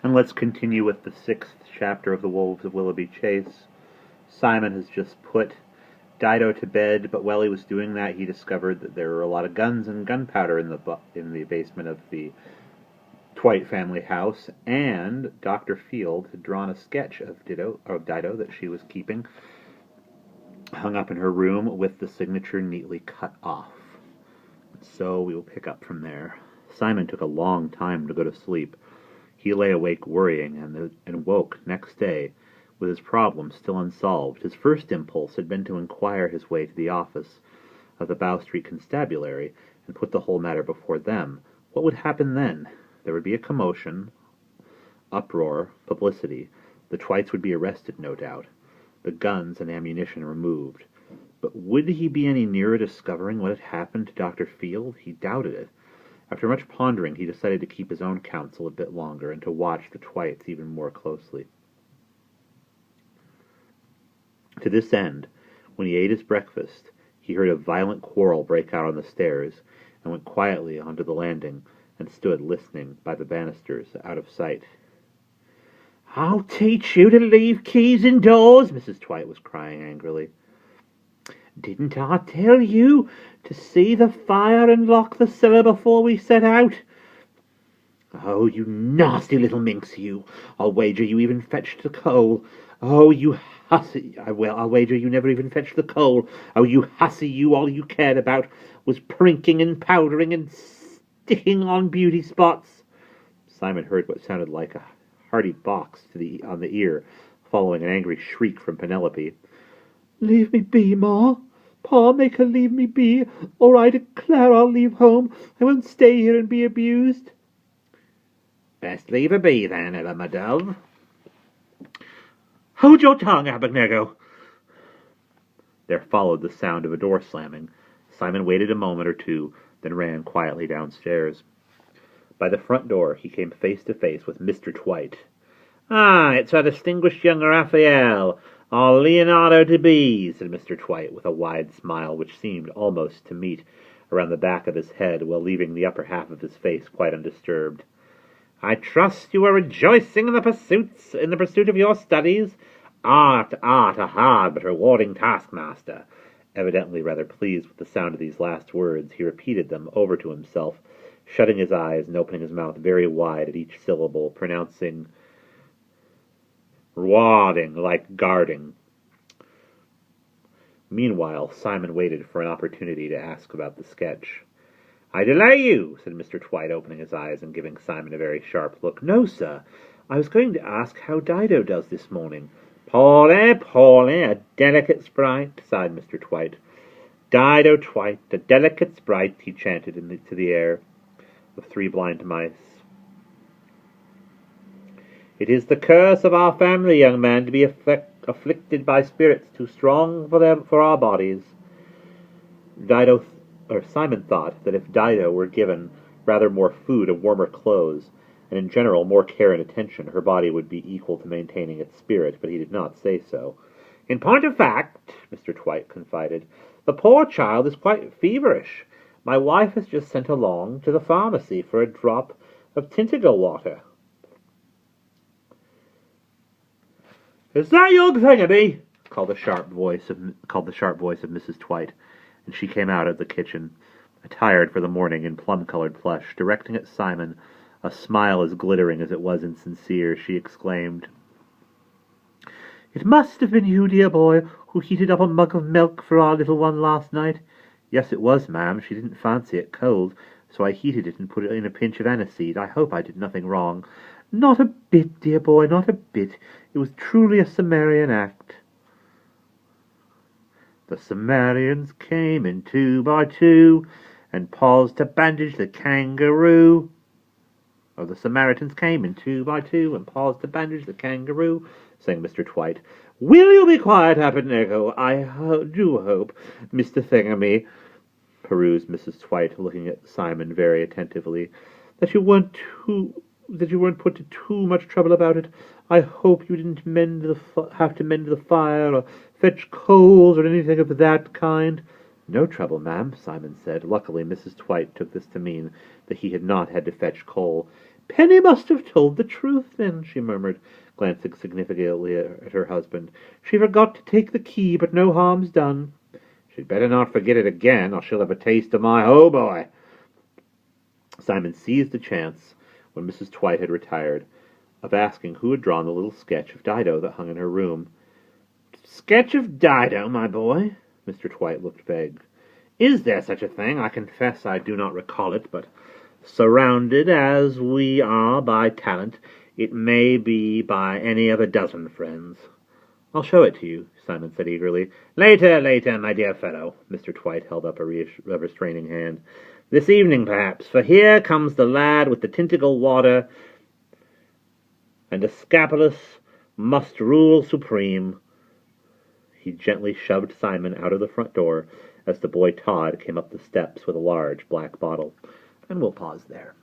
And let's continue with the 6th chapter of The Wolves of Willoughby Chase. Simon has just put Dido to bed, but while he was doing that, he discovered that there were a lot of guns and gunpowder in the basement of the Twite family house, and Dr. Field had drawn a sketch of Dido that she was keeping, hung up in her room with the signature neatly cut off. So we will pick up from there. Simon took a long time to go to sleep. He lay awake worrying, and woke next day with his problem still unsolved. His first impulse had been to inquire his way to the office of the Bow Street Constabulary and put the whole matter before them. What would happen then? There would be a commotion, uproar, publicity. The Twites would be arrested, no doubt. The guns and ammunition removed. But would he be any nearer discovering what had happened to Dr. Field? He doubted it. After much pondering, he decided to keep his own counsel a bit longer and to watch the Twites even more closely. To this end, when he ate his breakfast, he heard a violent quarrel break out on the stairs, and went quietly onto the landing, and stood listening by the banisters, out of sight. "I'll teach you to leave keys indoors," Mrs. Twite was crying angrily. "Didn't I tell you to see the fire and lock the cellar before we set out? Oh, you nasty little minx, you! I'll wager you even fetched the coal. Oh, you hussy! I'll wager you never even fetched the coal. Oh, you hussy, you! All you cared about was prinking and powdering and sticking on beauty spots." Simon heard what sounded like a hearty box on the ear, following an angry shriek from Penelope. "Leave me be, Ma. Pa, make her leave me be, or I declare I'll leave home. I won't stay here and be abused." "Best leave her be, then, Ella, my dove." "Hold your tongue, Abednego." There followed the sound of a door slamming. Simon waited a moment or two, then ran quietly downstairs. By the front door he came face to face with Mr. Twite. "Ah, it's our distinguished young Raphael, our Leonardo de B," said Mr. Twite, with a wide smile which seemed almost to meet around the back of his head, while leaving the upper half of his face quite undisturbed. "I trust you are rejoicing in the pursuit of your studies. Art, a hard but rewarding taskmaster." Evidently rather pleased with the sound of these last words, he repeated them over to himself, shutting his eyes and opening his mouth very wide at each syllable, pronouncing "rewarding" like guarding. Meanwhile, Simon waited for an opportunity to ask about the sketch. "I delay you," said Mr. Twite, opening his eyes and giving Simon a very sharp look. "No, sir. I was going to ask how Dido does this morning." "Poorly, a delicate sprite," sighed Mr. Twite. "Dido Twite, a delicate sprite," he chanted to the air of Three Blind Mice. "It is the curse of our family, young man, to be afflicted by spirits too strong for our bodies." Simon thought that if Dido were given rather more food and warmer clothes, and in general more care and attention, her body would be equal to maintaining its spirit, but he did not say so. "In point of fact," Mr. Twite confided, "the poor child is quite feverish. My wife has just sent along to the pharmacy for a drop of Tintigal water." "Is that young thingamy?" called the sharp voice of Mrs. Twite, and she came out of the kitchen, attired for the morning in plum-colored plush. Directing at Simon a smile as glittering as it was insincere, she exclaimed, "It must have been you, dear boy, who heated up a mug of milk for our little one last night." "Yes, it was, ma'am. She didn't fancy it cold, so I heated it and put in a pinch of aniseed. I hope I did nothing wrong." "Not a bit, dear boy, not a bit. It was truly a Sumerian act." "The Sumerians came in 2 by 2 and paused to bandage the kangaroo." "Oh, the Samaritans came in 2 by 2 and paused to bandage the kangaroo," sang Mr. Twite. "Will you be quiet, Abednego? I do hope, Mr. Thingamy," perused Mrs. Twite, looking at Simon very attentively, that you weren't put to too much trouble about it. I hope you didn't have to mend the fire or fetch coals or anything of that kind." "No trouble, ma'am," Simon said. Luckily, Mrs. Twite took this to mean that he had not had to fetch coal. "Penny must have told the truth, then," she murmured, glancing significantly at her husband. "She forgot to take the key, but no harm's done." "She'd better not forget it again, or she'll have a taste of my hautboy." Simon seized the chance, when Mrs. Twite had retired, of asking who had drawn the little sketch of Dido that hung in her room. "Sketch of Dido, my boy?" Mr. Twite looked vague. "Is there such a thing? I confess I do not recall it, but surrounded as we are by talent, it may be by any of a dozen friends." "I'll show it to you," Simon said eagerly. "Later, later, my dear fellow." Mr. Twite held up a restraining hand. "This evening, perhaps, for here comes the lad with the tentacle water, and Escapulus must rule supreme." He gently shoved Simon out of the front door as the boy Todd came up the steps with a large black bottle. And we'll pause there.